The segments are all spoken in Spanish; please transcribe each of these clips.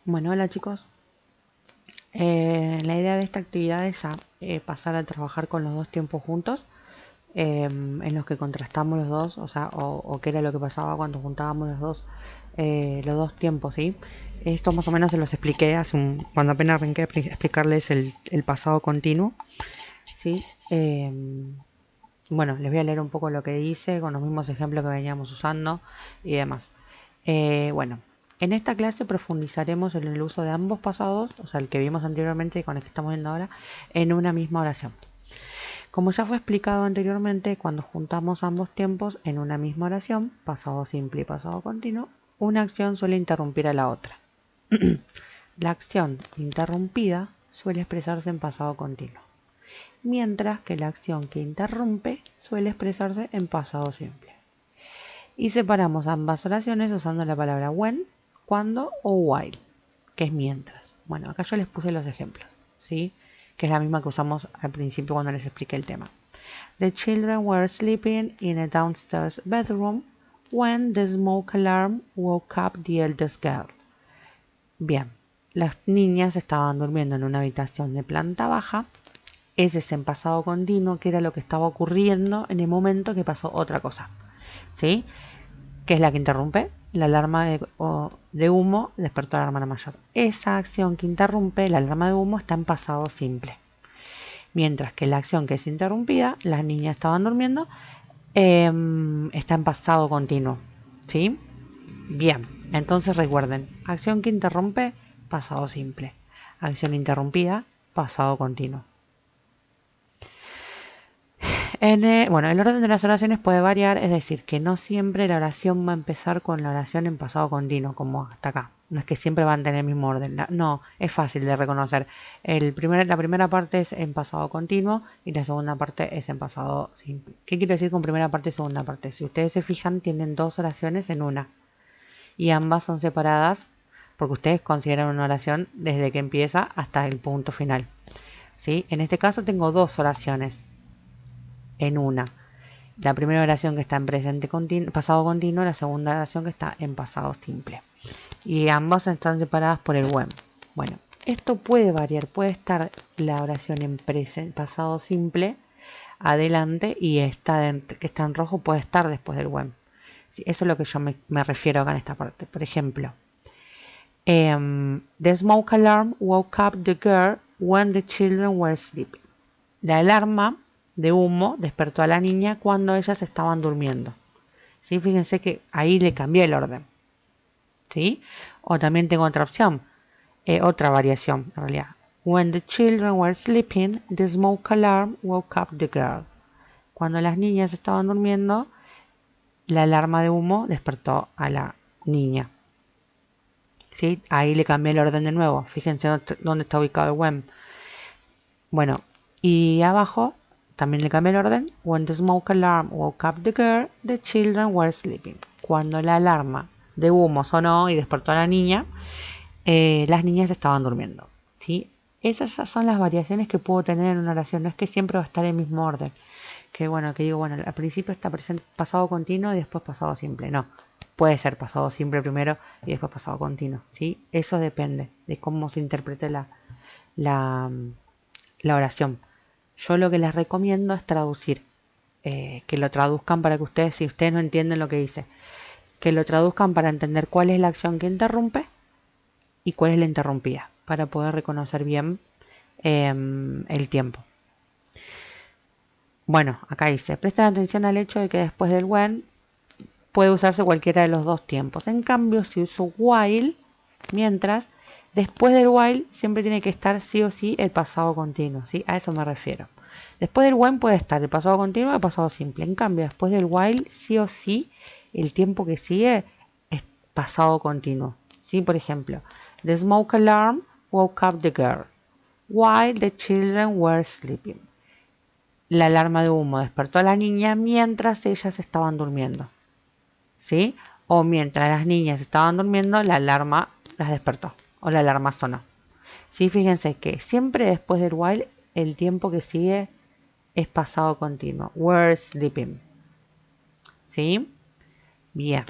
Bueno, hola chicos. La idea de esta actividad es pasar a trabajar con los dos tiempos juntos, en los que contrastamos los dos, o qué era lo que pasaba cuando juntábamos los dos tiempos, ¿sí? Esto más o menos se los expliqué cuando apenas arranqué a explicarles el pasado continuo, ¿sí? Bueno, les voy a leer un poco lo que hice con los mismos ejemplos que veníamos usando y demás. Bueno, en esta clase profundizaremos en el uso de ambos pasados, o sea, el que vimos anteriormente y con el que estamos viendo ahora, en una misma oración. Como ya fue explicado anteriormente, cuando juntamos ambos tiempos en una misma oración, pasado simple y pasado continuo, una acción suele interrumpir a la otra. La acción interrumpida suele expresarse en pasado continuo, mientras que la acción que interrumpe suele expresarse en pasado simple. Y separamos ambas oraciones usando la palabra when, cuando o while, que es mientras. Bueno, acá yo les puse los ejemplos, ¿sí? Que es la misma que usamos al principio cuando les expliqué el tema. The children were sleeping in a downstairs bedroom when the smoke alarm woke up the eldest girl. Bien, las niñas estaban durmiendo en una habitación de planta baja. Ese es en pasado continuo, que era lo que estaba ocurriendo en el momento que pasó otra cosa, ¿sí? Que es la que interrumpe. La alarma de humo despertó a la hermana mayor. Esa acción que interrumpe, la alarma de humo, está en pasado simple. Mientras que la acción que es interrumpida, las niñas estaban durmiendo, está en pasado continuo. ¿Sí? Bien, entonces recuerden, acción que interrumpe, pasado simple. Acción interrumpida, pasado continuo. Bueno, el orden de las oraciones puede variar, es decir, que no siempre la oración va a empezar con la oración en pasado continuo, como hasta acá. No es que siempre van a tener el mismo orden. No, es fácil de reconocer. La primera parte es en pasado continuo y la segunda parte es en pasado simple. ¿Qué quiere decir con primera parte y segunda parte? Si ustedes se fijan, tienen dos oraciones en una. Y ambas son separadas porque ustedes consideran una oración desde que empieza hasta el punto final. ¿Sí? En este caso tengo dos oraciones en una. La primera oración que está en pasado continuo, la segunda oración que está en pasado simple. Y ambas están separadas por el when. Bueno, esto puede variar, puede estar la oración en pasado simple adelante y esta que está en rojo puede estar después del when. Sí, eso es lo que yo me refiero acá en esta parte. Por ejemplo, the smoke alarm woke up the girl when the children were sleeping. La alarma de humo despertó a la niña cuando ellas estaban durmiendo. ¿Sí? Fíjense que ahí le cambié el orden. ¿Sí? O también tengo otra opción, otra variación en realidad. When the children were sleeping, the smoke alarm woke up the girl. Cuando las niñas estaban durmiendo, la alarma de humo despertó a la niña. ¿Sí? Ahí le cambié el orden de nuevo. Fíjense dónde está ubicado el when. Bueno, y abajo también le cambié el orden. When the smoke alarm woke up the girl, the children were sleeping. Cuando la alarma de humo sonó y despertó a la niña, las niñas estaban durmiendo. ¿Sí? Esas son las variaciones que puedo tener en una oración. No es que siempre va a estar en el mismo orden. Que digo, al principio está pasado continuo y después pasado simple. No, puede ser pasado simple primero y después pasado continuo. ¿Sí? Eso depende de cómo se interprete la oración. Yo lo que les recomiendo es traducir, que lo traduzcan para que ustedes, si ustedes no entienden lo que dice, que lo traduzcan para entender cuál es la acción que interrumpe y cuál es la interrumpida, para poder reconocer bien el tiempo. Bueno, acá dice, presten atención al hecho de que después del when puede usarse cualquiera de los dos tiempos. En cambio, si uso while, mientras, después del while siempre tiene que estar sí o sí el pasado continuo, ¿sí? A eso me refiero. Después del when puede estar el pasado continuo o el pasado simple. En cambio, después del while, sí o sí, el tiempo que sigue es pasado continuo. ¿Sí? Por ejemplo, the smoke alarm woke up the girl while the children were sleeping. La alarma de humo despertó a la niña mientras ellas estaban durmiendo. ¿Sí? O mientras las niñas estaban durmiendo, la alarma las despertó o la alarma sonó. ¿Sí? Fíjense que siempre después del while el tiempo que sigue es pasado continuo. Were sleeping. ¿Sí? Bien.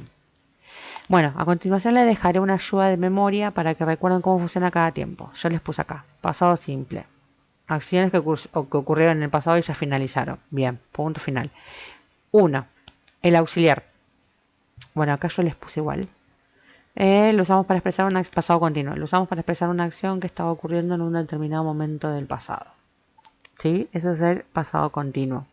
Bueno, a continuación les dejaré una ayuda de memoria para que recuerden cómo funciona cada tiempo. Yo les puse acá, pasado simple. Acciones que ocurrieron en el pasado y ya finalizaron. Bien, punto final. 1. El auxiliar. Bueno, acá yo les puse igual. Lo usamos para expresar un pasado continuo. Lo usamos para expresar una acción que estaba ocurriendo en un determinado momento del pasado. ¿Sí? Eso es el pasado continuo.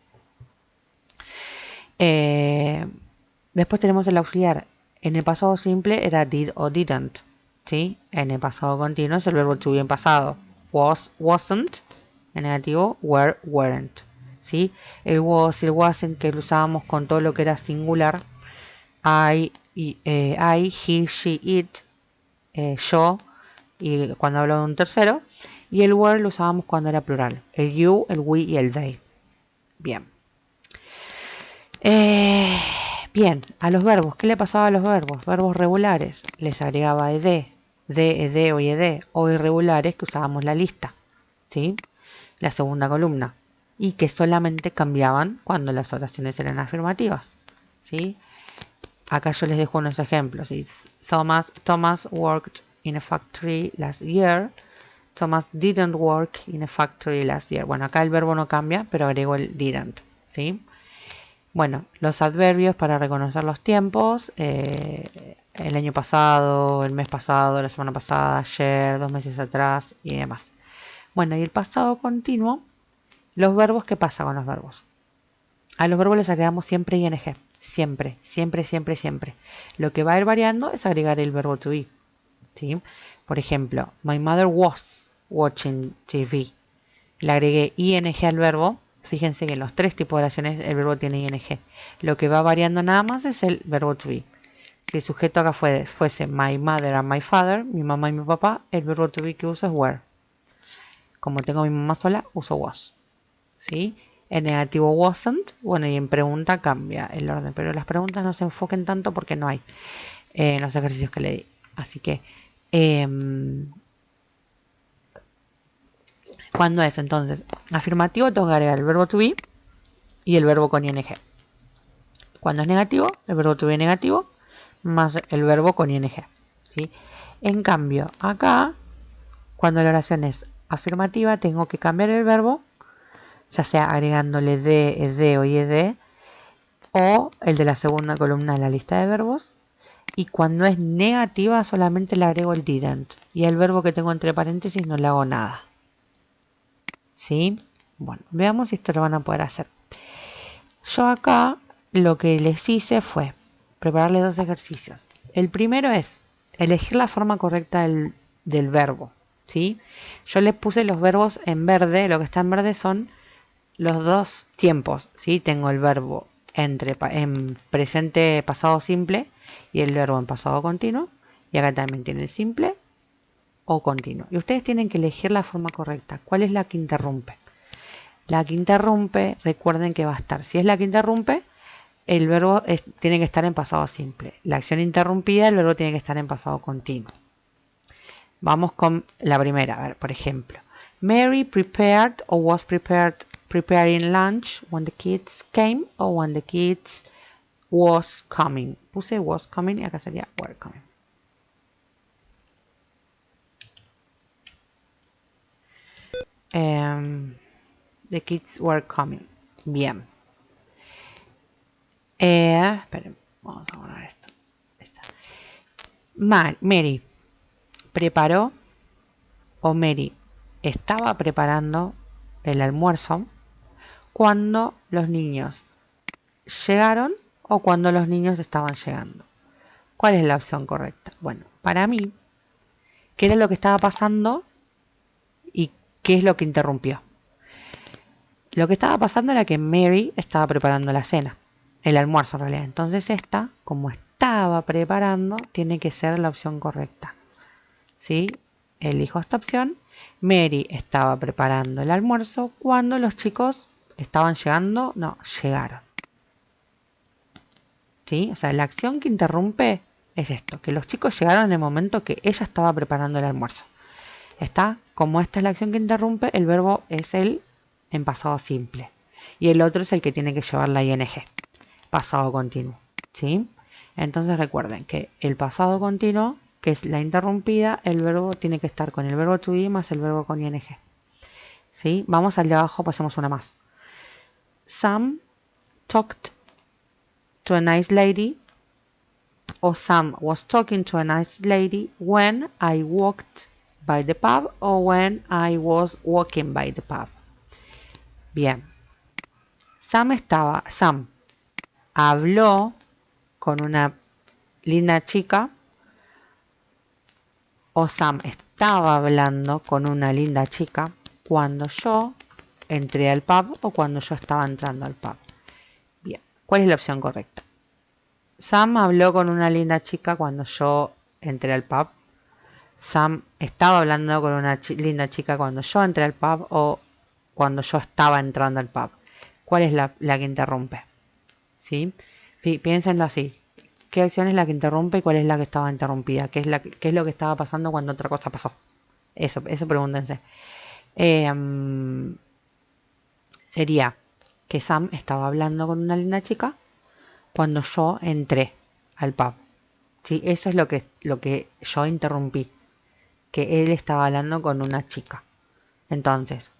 Después tenemos el auxiliar. En el pasado simple era did o didn't. ¿Sí? En el pasado continuo es el verbo to be en pasado. Was, wasn't. En negativo, were, weren't. ¿Sí? El was y el wasn't que lo usábamos con todo lo que era singular. I, he, she, it, yo, y cuando hablo de un tercero. Y el were lo usábamos cuando era plural. El you, el we y el they. Bien. Bien, a los verbos. ¿Qué le pasaba a los verbos? Verbos regulares. Les agregaba ed, ed o ed. O irregulares que usábamos la lista. ¿Sí? La segunda columna. Y que solamente cambiaban cuando las oraciones eran afirmativas. ¿Sí? Acá yo les dejo unos ejemplos. ¿Sí? Thomas worked in a factory last year. Thomas didn't work in a factory last year. Bueno, acá el verbo no cambia, pero agrego el didn't. ¿Sí? Bueno, los adverbios para reconocer los tiempos. El año pasado, el mes pasado, la semana pasada, ayer, 2 meses atrás y demás. Bueno, y el pasado continuo. Los verbos, ¿qué pasa con los verbos? A los verbos les agregamos siempre ing. Siempre, siempre, siempre, siempre. Lo que va a ir variando es agregar el verbo to be. ¿Sí? Por ejemplo, my mother was watching TV. Le agregué ing al verbo. Fíjense que en los 3 tipos de oraciones el verbo tiene ing. Lo que va variando nada más es el verbo to be. Si el sujeto acá fuese my mother and my father, mi mamá y mi papá, el verbo to be que uso es were. Como tengo a mi mamá sola, uso was. ¿Sí? En negativo wasn't, bueno, y en pregunta cambia el orden, pero las preguntas no se enfoquen tanto porque no hay en los ejercicios que le di. Así que, ¿cuándo es? Entonces, afirmativo tengo que agregar el verbo to be y el verbo con ing. Cuando es negativo, el verbo to be negativo más el verbo con ing. ¿Sí? En cambio, acá, cuando la oración es afirmativa, tengo que cambiar el verbo, ya sea agregándole de, ed o id, o el de la segunda columna de la lista de verbos. Y cuando es negativa, solamente le agrego el didn't. Y el verbo que tengo entre paréntesis no le hago nada. ¿Sí? Bueno, veamos si esto lo van a poder hacer. Yo acá lo que les hice fue prepararles 2 ejercicios. El primero es elegir la forma correcta del verbo. ¿Sí? Yo les puse los verbos en verde. Lo que está en verde son los 2 tiempos. ¿Sí? Tengo el verbo en presente pasado simple y el verbo en pasado continuo. Y acá también tiene simple o continuo. Y ustedes tienen que elegir la forma correcta. ¿Cuál es la que interrumpe? La que interrumpe, recuerden que va a estar. Si es la que interrumpe, el verbo tiene que estar en pasado simple. La acción interrumpida, el verbo tiene que estar en pasado continuo. Vamos con la primera. A ver, por ejemplo. Mary prepared or was preparing lunch when the kids came or when the kids was coming. Puse was coming y acá sería were coming. The kids were coming. Bien. Esperen, vamos a borrar esto. Mary preparó o Mary estaba preparando el almuerzo cuando los niños llegaron o cuando los niños estaban llegando. ¿Cuál es la opción correcta? Bueno, para mí, ¿qué era lo que estaba pasando y qué es lo que interrumpió? Lo que estaba pasando era que Mary estaba preparando la cena, el almuerzo en realidad. Entonces esta, como estaba preparando, tiene que ser la opción correcta. ¿Sí? Elijo esta opción. Mary estaba preparando el almuerzo cuando los chicos estaban llegando. No, llegaron. ¿Sí? O sea, la acción que interrumpe es esto, que los chicos llegaron en el momento que ella estaba preparando el almuerzo. ¿Está? Como esta es la acción que interrumpe, el verbo es el en pasado simple. Y el otro es el que tiene que llevar la ing, pasado continuo. ¿Sí? Entonces recuerden que el pasado continuo, que es la interrumpida, el verbo tiene que estar con el verbo to be más el verbo con ing. ¿Sí? Vamos al de abajo, pasemos una más. Sam talked to a nice lady, o Sam was talking to a nice lady when I walked by the pub, o when I was walking by the pub. Bien. Sam habló con una linda chica, o Sam estaba hablando con una linda chica cuando yo entré al pub o cuando yo estaba entrando al pub. Bien, ¿cuál es la opción correcta? Sam habló con una linda chica cuando yo entré al pub. Sam estaba hablando con una linda chica cuando yo entré al pub o cuando yo estaba entrando al pub. ¿Cuál es la que interrumpe? ¿Sí? Piénsenlo así. ¿Qué acción es la que interrumpe y cuál es la que estaba interrumpida? ¿Qué es lo que estaba pasando cuando otra cosa pasó? Eso pregúntense. Sería que Sam estaba hablando con una linda chica cuando yo entré al pub. ¿Sí? Eso es lo que yo interrumpí. Que él estaba hablando con una chica. Entonces,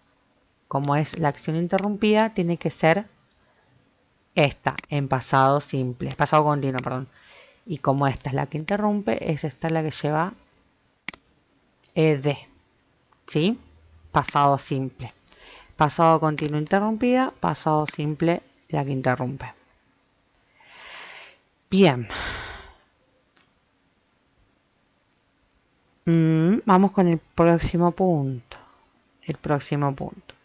como es la acción interrumpida, tiene que ser esta, en pasado simple, pasado continuo, perdón. Y como esta es la que interrumpe, es esta la que lleva ed. ¿Sí? Pasado simple. Pasado continuo interrumpida, pasado simple la que interrumpe. Bien. Vamos con el próximo punto.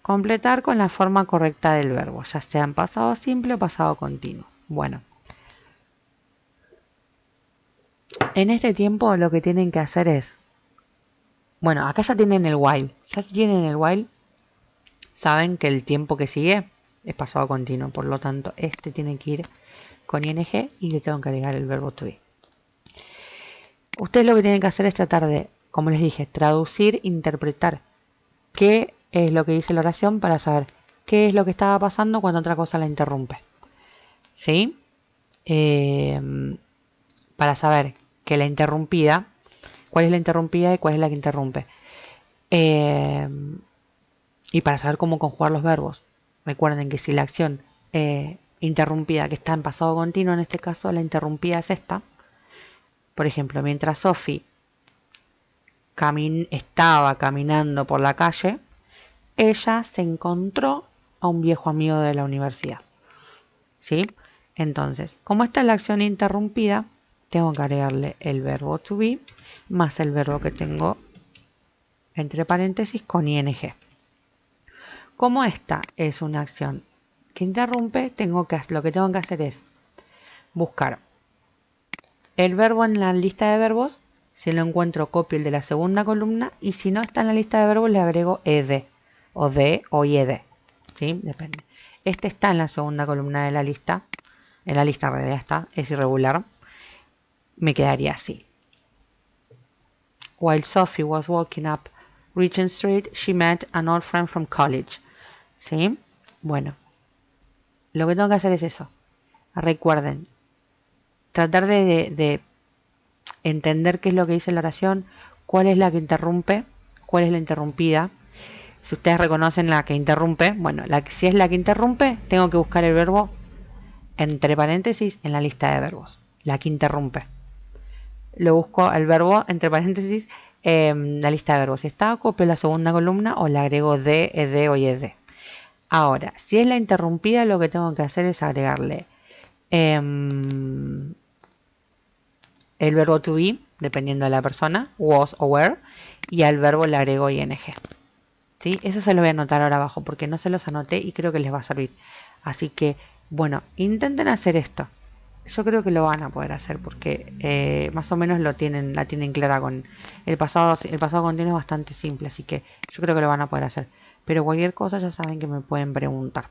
Completar con la forma correcta del verbo, ya sea en pasado simple o pasado continuo. Bueno. En este tiempo lo que tienen que hacer es... Bueno, acá ya tienen el while. Ya si tienen el while, saben que el tiempo que sigue es pasado continuo. Por lo tanto, este tiene que ir con ing y le tengo que agregar el verbo to be. Ustedes lo que tienen que hacer es tratar de, como les dije, traducir, interpretar qué es lo que dice la oración para saber qué es lo que estaba pasando cuando otra cosa la interrumpe. ¿Sí? Para saber que la interrumpida, cuál es la interrumpida y cuál es la que interrumpe. Y para saber cómo conjugar los verbos. Recuerden que si la acción interrumpida, que está en pasado continuo, en este caso la interrumpida es esta. Por ejemplo, mientras Sophie estaba caminando por la calle, ella se encontró a un viejo amigo de la universidad. ¿Sí? Entonces, como esta es la acción interrumpida, tengo que agregarle el verbo to be más el verbo que tengo entre paréntesis con ing. Como esta es una acción que interrumpe, lo que tengo que hacer es buscar el verbo en la lista de verbos. Si lo encuentro, copio el de la segunda columna, y si no está en la lista de verbos, le agrego ed, o de, o ied. ¿Sí? Depende. Este está en la segunda columna de la lista. En la lista en realidad está, es irregular. Me quedaría así. While Sophie was walking up Regent Street, she met an old friend from college. ¿Sí? Bueno, lo que tengo que hacer es eso. Recuerden, tratar de entender qué es lo que dice la oración, cuál es la que interrumpe, cuál es la interrumpida. Si ustedes reconocen la que interrumpe, bueno, si es la que interrumpe, tengo que buscar el verbo entre paréntesis en la lista de verbos. La que interrumpe. Lo busco el verbo entre paréntesis en la lista de verbos. Si está, copio la segunda columna o le agrego de, ed o ied. Ahora, si es la interrumpida, lo que tengo que hacer es agregarle el verbo to be, dependiendo de la persona, was o were, y al verbo le agrego ing. ¿Sí? Eso se lo voy a anotar ahora abajo porque no se los anoté y creo que les va a servir. Así que, bueno, intenten hacer esto. Yo creo que lo van a poder hacer porque más o menos la tienen clara con el pasado. El pasado continuo es bastante simple, así que yo creo que lo van a poder hacer. Pero cualquier cosa ya saben que me pueden preguntar.